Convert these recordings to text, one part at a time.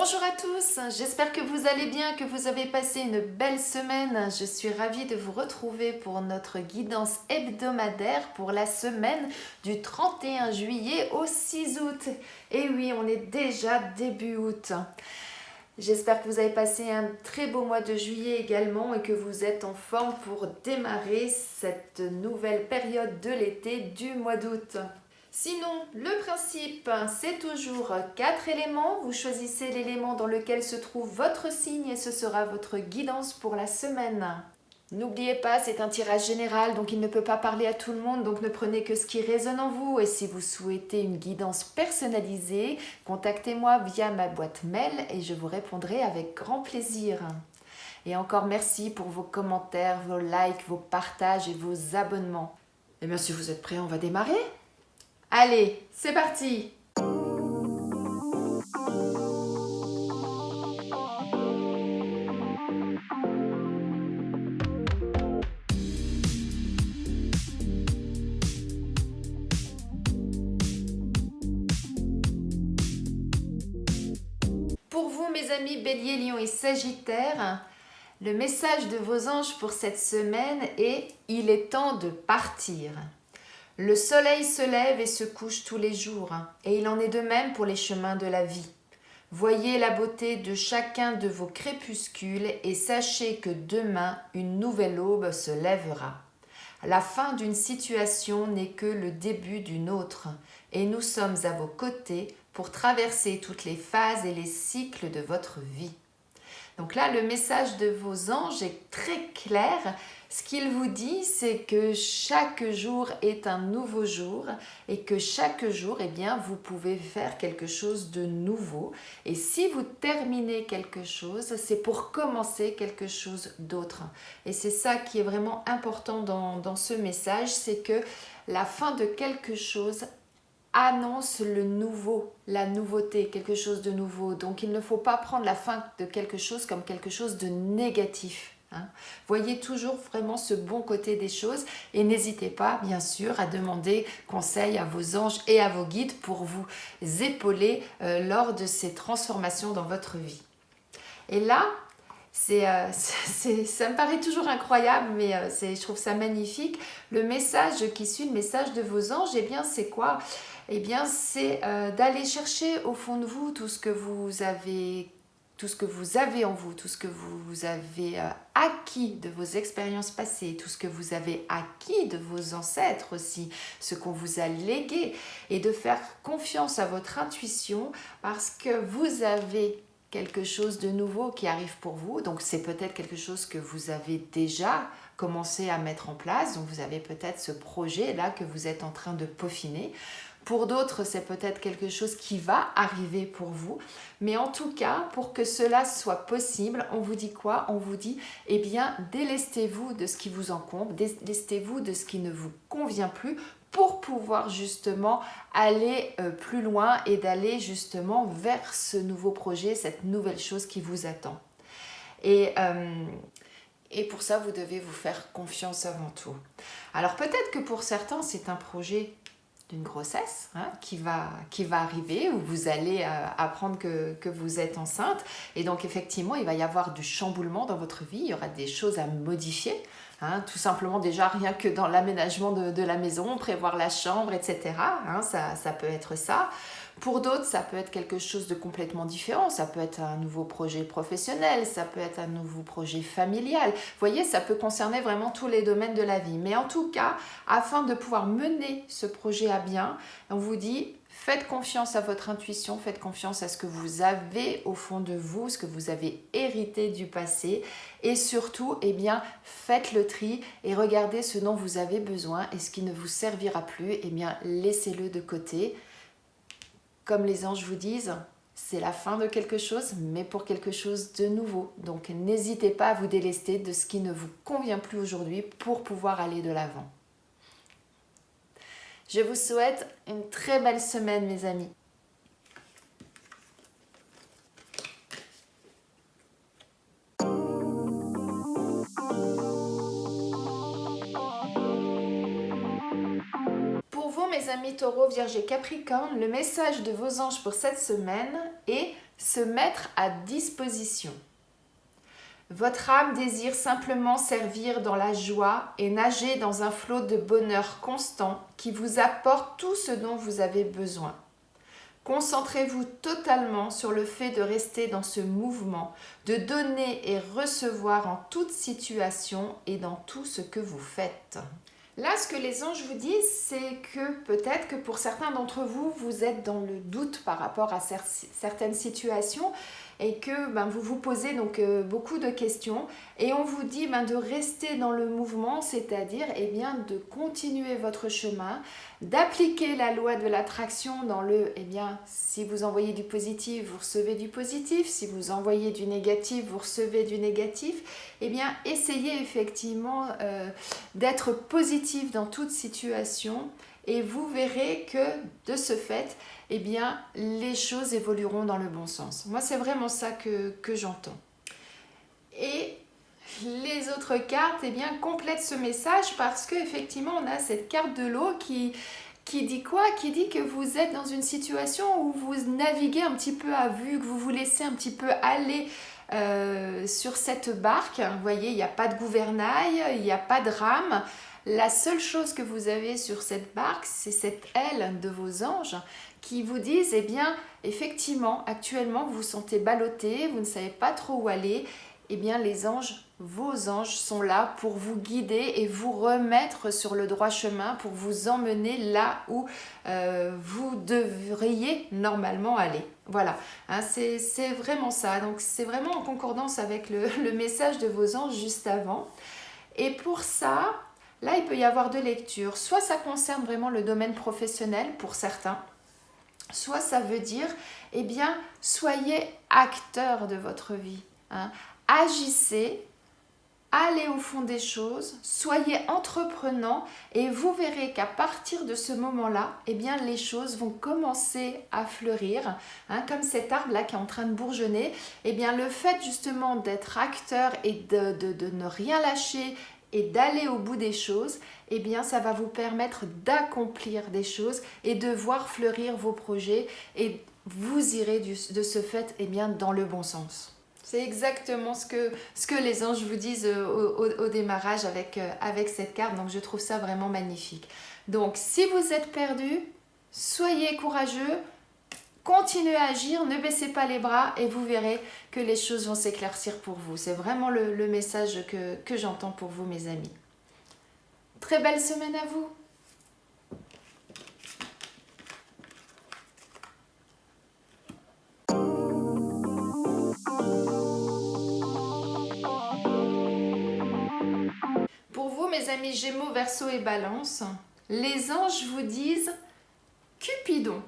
Bonjour à tous, j'espère que vous allez bien, que vous avez passé une belle semaine. Je suis ravie de vous retrouver pour notre guidance hebdomadaire pour la semaine du 31 juillet au 6 août. Et oui, on est déjà début août. J'espère que vous avez passé un très beau mois de juillet également et que vous êtes en forme pour démarrer cette nouvelle période de l'été du mois d'août. Sinon, le principe, c'est toujours 4 éléments. Vous choisissez l'élément dans lequel se trouve votre signe et ce sera votre guidance pour la semaine. N'oubliez pas, c'est un tirage général, donc il ne peut pas parler à tout le monde, donc ne prenez que ce qui résonne en vous. Et si vous souhaitez une guidance personnalisée, contactez-moi via ma boîte mail et je vous répondrai avec grand plaisir. Et encore merci pour vos commentaires, vos likes, vos partages et vos abonnements. Et bien si vous êtes prêts, on va démarrer ? Allez, c'est parti! Pour vous, mes amis Bélier, Lion et Sagittaire, le message de vos anges pour cette semaine est « Il est temps de partir ». Le soleil se lève et se couche tous les jours, et il en est de même pour les chemins de la vie. Voyez la beauté de chacun de vos crépuscules et sachez que demain, une nouvelle aube se lèvera. La fin d'une situation n'est que le début d'une autre, et nous sommes à vos côtés pour traverser toutes les phases et les cycles de votre vie. Donc là, le message de vos anges est très clair. Ce qu'il vous dit, c'est que chaque jour est un nouveau jour et que chaque jour, eh bien, vous pouvez faire quelque chose de nouveau. Et si vous terminez quelque chose, c'est pour commencer quelque chose d'autre. Et c'est ça qui est vraiment important dans ce message, c'est que la fin de quelque chose annonce le nouveau, la nouveauté, quelque chose de nouveau. Donc il ne faut pas prendre la fin de quelque chose comme quelque chose de négatif. Voyez toujours vraiment ce bon côté des choses et n'hésitez pas bien sûr à demander conseil à vos anges et à vos guides pour vous épauler lors de ces transformations dans votre vie. Et là, ça me paraît toujours incroyable, mais je trouve ça magnifique. Le message qui suit, le message de vos anges, eh bien c'est quoi ? Eh bien c'est d'aller chercher au fond de vous tout ce que vous avez en vous, tout ce que vous avez acquis de vos expériences passées, tout ce que vous avez acquis de vos ancêtres aussi, ce qu'on vous a légué, et de faire confiance à votre intuition parce que vous avez quelque chose de nouveau qui arrive pour vous. Donc c'est peut-être quelque chose que vous avez déjà commencé à mettre en place, donc vous avez peut-être ce projet là que vous êtes en train de peaufiner. Pour d'autres, c'est peut-être quelque chose qui va arriver pour vous. Mais en tout cas, pour que cela soit possible, on vous dit quoi ? On vous dit, eh bien, délestez-vous de ce qui vous encombre, délestez-vous de ce qui ne vous convient plus pour pouvoir justement aller plus loin et d'aller justement vers ce nouveau projet, cette nouvelle chose qui vous attend. Et pour ça, vous devez vous faire confiance avant tout. Alors peut-être que pour certains, c'est un projet d'une grossesse qui va arriver, où vous allez apprendre que vous êtes enceinte. Et donc effectivement, il va y avoir du chamboulement dans votre vie, il y aura des choses à modifier. Tout simplement déjà rien que dans l'aménagement de la maison, prévoir la chambre, etc. Ça peut être ça. Pour d'autres, ça peut être quelque chose de complètement différent. Ça peut être un nouveau projet professionnel, ça peut être un nouveau projet familial. Vous voyez, ça peut concerner vraiment tous les domaines de la vie. Mais en tout cas, afin de pouvoir mener ce projet à bien, on vous dit, faites confiance à votre intuition, faites confiance à ce que vous avez au fond de vous, ce que vous avez hérité du passé. Et surtout, eh bien, faites le tri et regardez ce dont vous avez besoin et ce qui ne vous servira plus, eh bien, laissez-le de côté. Comme les anges vous disent, c'est la fin de quelque chose, mais pour quelque chose de nouveau. Donc n'hésitez pas à vous délester de ce qui ne vous convient plus aujourd'hui pour pouvoir aller de l'avant. Je vous souhaite une très belle semaine, mes amis. Pour vous, mes amis Taureau, Vierge et Capricorne, le message de vos anges pour cette semaine est se mettre à disposition. Votre âme désire simplement servir dans la joie et nager dans un flot de bonheur constant qui vous apporte tout ce dont vous avez besoin. Concentrez-vous totalement sur le fait de rester dans ce mouvement, de donner et recevoir en toute situation et dans tout ce que vous faites. Là, ce que les anges vous disent, c'est que peut-être que pour certains d'entre vous, vous êtes dans le doute par rapport à certaines situations et que vous vous posez donc beaucoup de questions et on vous dit de rester dans le mouvement, c'est-à-dire de continuer votre chemin, d'appliquer la loi de l'attraction dans le si vous envoyez du positif, vous recevez du positif, si vous envoyez du négatif, vous recevez du négatif, essayez effectivement d'être positif dans toute situation et vous verrez que de ce fait, les choses évolueront dans le bon sens. Moi, c'est vraiment ça que j'entends. Et les autres cartes complètent ce message parce qu'effectivement, on a cette carte de l'eau qui dit quoi? Qui dit que vous êtes dans une situation où vous naviguez un petit peu à vue, que vous vous laissez un petit peu aller sur cette barque. Vous voyez, il n'y a pas de gouvernail, il n'y a pas de rame. La seule chose que vous avez sur cette barque, c'est cette aile de vos anges qui vous disent, effectivement, actuellement, vous vous sentez ballotté, vous ne savez pas trop où aller. Les anges, vos anges sont là pour vous guider et vous remettre sur le droit chemin, pour vous emmener là où vous devriez normalement aller. Voilà, c'est vraiment ça. Donc, c'est vraiment en concordance avec le message de vos anges juste avant. Et pour ça, là, il peut y avoir deux lectures. Soit ça concerne vraiment le domaine professionnel pour certains, soit ça veut dire, soyez acteur de votre vie. Agissez, allez au fond des choses, soyez entreprenant et vous verrez qu'à partir de ce moment-là, les choses vont commencer à fleurir. Comme cet arbre-là qui est en train de bourgeonner, le fait justement d'être acteur et de ne rien lâcher et d'aller au bout des choses, ça va vous permettre d'accomplir des choses et de voir fleurir vos projets et vous irez de ce fait dans le bon sens. C'est exactement ce que les anges vous disent au démarrage avec cette carte, donc je trouve ça vraiment magnifique. Donc si vous êtes perdu, soyez courageux, continuez à agir, ne baissez pas les bras et vous verrez que les choses vont s'éclaircir pour vous. C'est vraiment le message que j'entends pour vous, mes amis. Très belle semaine à vous! Pour vous, mes amis Gémeaux, Verseau et Balance, les anges vous disent « Cupidon ».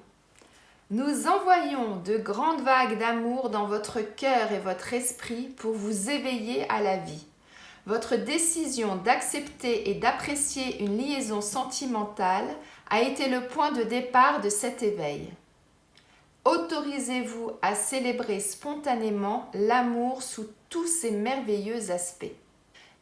Nous envoyons de grandes vagues d'amour dans votre cœur et votre esprit pour vous éveiller à la vie. Votre décision d'accepter et d'apprécier une liaison sentimentale a été le point de départ de cet éveil. Autorisez-vous à célébrer spontanément l'amour sous tous ses merveilleux aspects.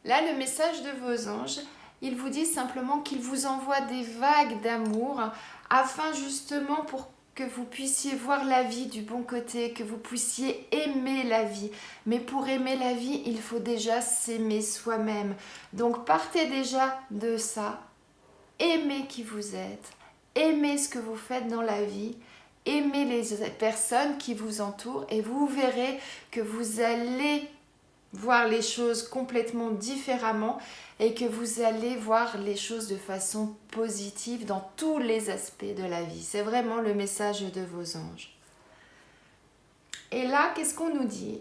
Là, le message de vos anges, ils vous disent simplement qu'ils vous envoient des vagues d'amour afin justement pour que vous puissiez voir la vie du bon côté, que vous puissiez aimer la vie. Mais pour aimer la vie, il faut déjà s'aimer soi-même. Donc partez déjà de ça. Aimez qui vous êtes. Aimez ce que vous faites dans la vie. Aimez les personnes qui vous entourent et vous verrez que vous allez voir les choses complètement différemment et que vous allez voir les choses de façon positive dans tous les aspects de la vie. C'est vraiment le message de vos anges. Et là, qu'est-ce qu'on nous dit?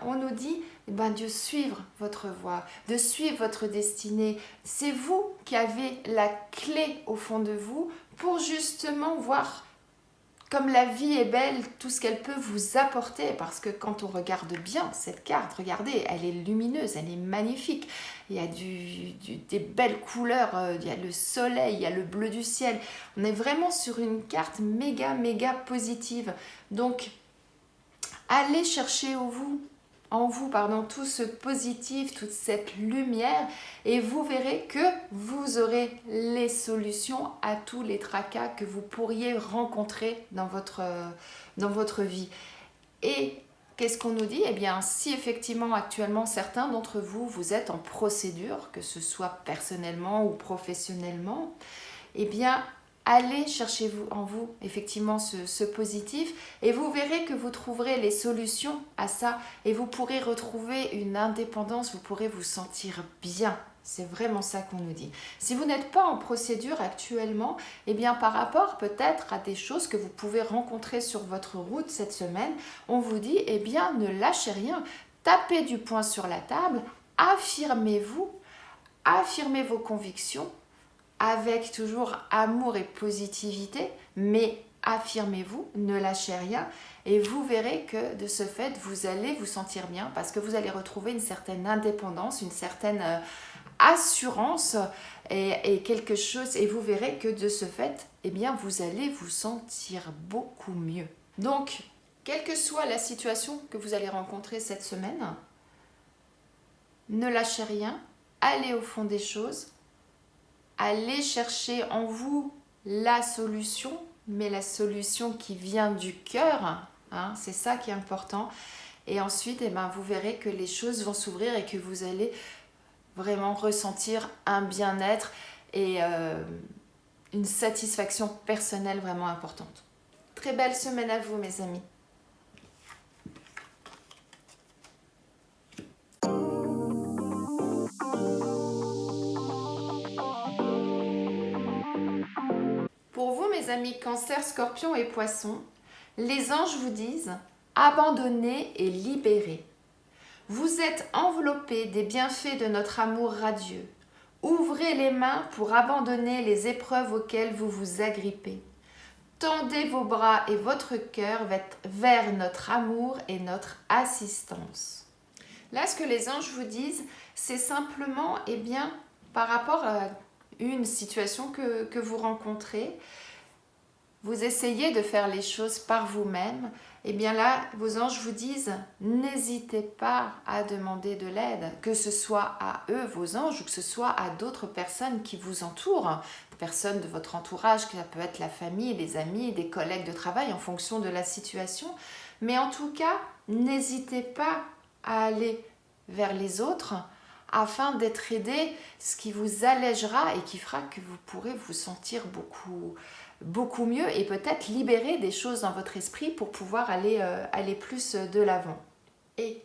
On nous dit de suivre votre voie, de suivre votre destinée. C'est vous qui avez la clé au fond de vous pour justement voir comme la vie est belle, tout ce qu'elle peut vous apporter, parce que quand on regarde bien cette carte, regardez, elle est lumineuse, elle est magnifique. Il y a des belles couleurs, il y a le soleil, il y a le bleu du ciel. On est vraiment sur une carte méga positive. Donc, allez chercher en vous, tout ce positif, toute cette lumière et vous verrez que vous aurez les solutions à tous les tracas que vous pourriez rencontrer dans votre vie. Et qu'est-ce qu'on nous dit? Eh bien, si effectivement actuellement certains d'entre vous, vous êtes en procédure, que ce soit personnellement ou professionnellement, eh bien, allez chercher en vous effectivement ce positif et vous verrez que vous trouverez les solutions à ça et vous pourrez retrouver une indépendance, vous pourrez vous sentir bien. C'est vraiment ça qu'on nous dit. Si vous n'êtes pas en procédure actuellement, eh bien par rapport peut-être à des choses que vous pouvez rencontrer sur votre route cette semaine, on vous dit, eh bien ne lâchez rien, tapez du poing sur la table, affirmez-vous, affirmez vos convictions, avec toujours amour et positivité, mais affirmez-vous, ne lâchez rien et vous verrez que de ce fait, vous allez vous sentir bien parce que vous allez retrouver une certaine indépendance, une certaine assurance et quelque chose et vous verrez que de ce fait, eh bien, vous allez vous sentir beaucoup mieux. Donc, quelle que soit la situation que vous allez rencontrer cette semaine, ne lâchez rien, allez au fond des choses, allez chercher en vous la solution, mais la solution qui vient du cœur, hein, c'est ça qui est important. Et ensuite, eh ben, vous verrez que les choses vont s'ouvrir et que vous allez vraiment ressentir un bien-être et une satisfaction personnelle vraiment importante. Très belle semaine à vous, mes amis. Pour vous, mes amis Cancer, Scorpion et Poisson, les anges vous disent « Abandonnez et libérez ». Vous êtes enveloppés des bienfaits de notre amour radieux. Ouvrez les mains pour abandonner les épreuves auxquelles vous vous agrippez. Tendez vos bras et votre cœur vers notre amour et notre assistance. Là, ce que les anges vous disent, c'est simplement, eh bien, par rapport à une situation que vous rencontrez, vous essayez de faire les choses par vous-même, et bien là, vos anges vous disent, n'hésitez pas à demander de l'aide, que ce soit à eux, vos anges, ou que ce soit à d'autres personnes qui vous entourent, personnes de votre entourage, ça peut être la famille, des amis, des collègues de travail, en fonction de la situation. Mais en tout cas, n'hésitez pas à aller vers les autres, afin d'être aidé, ce qui vous allégera et qui fera que vous pourrez vous sentir beaucoup mieux et peut-être libérer des choses dans votre esprit pour pouvoir aller plus de l'avant. Et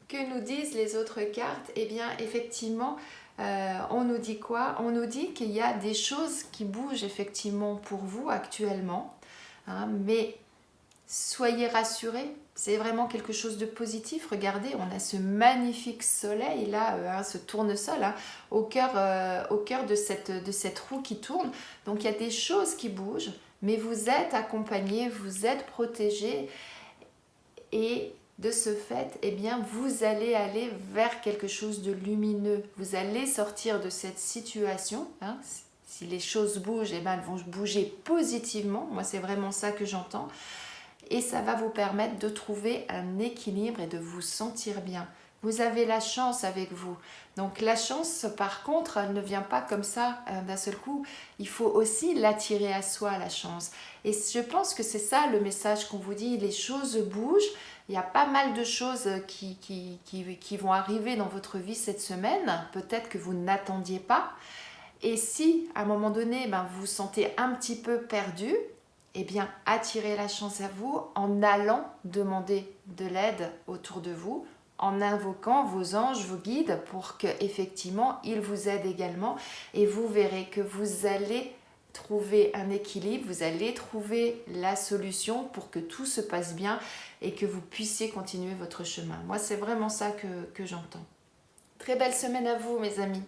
que nous disent les autres cartes? Eh bien, effectivement, on nous dit quoi? On nous dit qu'il y a des choses qui bougent effectivement pour vous actuellement, hein, mais soyez rassurés, c'est vraiment quelque chose de positif. Regardez, on a ce magnifique soleil là, ce tournesol hein, au cœur de cette roue qui tourne. Donc il y a des choses qui bougent, mais vous êtes accompagnés, vous êtes protégés et de ce fait, eh bien, vous allez aller vers quelque chose de lumineux. Vous allez sortir de cette situation. Hein. Si les choses bougent, eh bien, elles vont bouger positivement. Moi, c'est vraiment ça que j'entends. Et ça va vous permettre de trouver un équilibre et de vous sentir bien. Vous avez la chance avec vous. Donc la chance, par contre, elle ne vient pas comme ça d'un seul coup. Il faut aussi l'attirer à soi, la chance. Et je pense que c'est ça le message qu'on vous dit. Les choses bougent. Il y a pas mal de choses qui vont arriver dans votre vie cette semaine. Peut-être que vous n'attendiez pas. Et si, à un moment donné, vous vous sentez un petit peu perdu, eh bien, attirez la chance à vous en allant demander de l'aide autour de vous, en invoquant vos anges, vos guides, pour qu'effectivement, ils vous aident également. Et vous verrez que vous allez trouver un équilibre, vous allez trouver la solution pour que tout se passe bien et que vous puissiez continuer votre chemin. Moi, c'est vraiment ça que j'entends. Très belle semaine à vous, mes amis.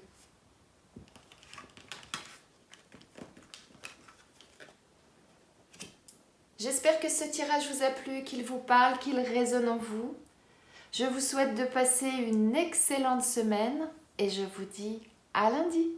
J'espère que ce tirage vous a plu, qu'il vous parle, qu'il résonne en vous. Je vous souhaite de passer une excellente semaine et je vous dis à lundi.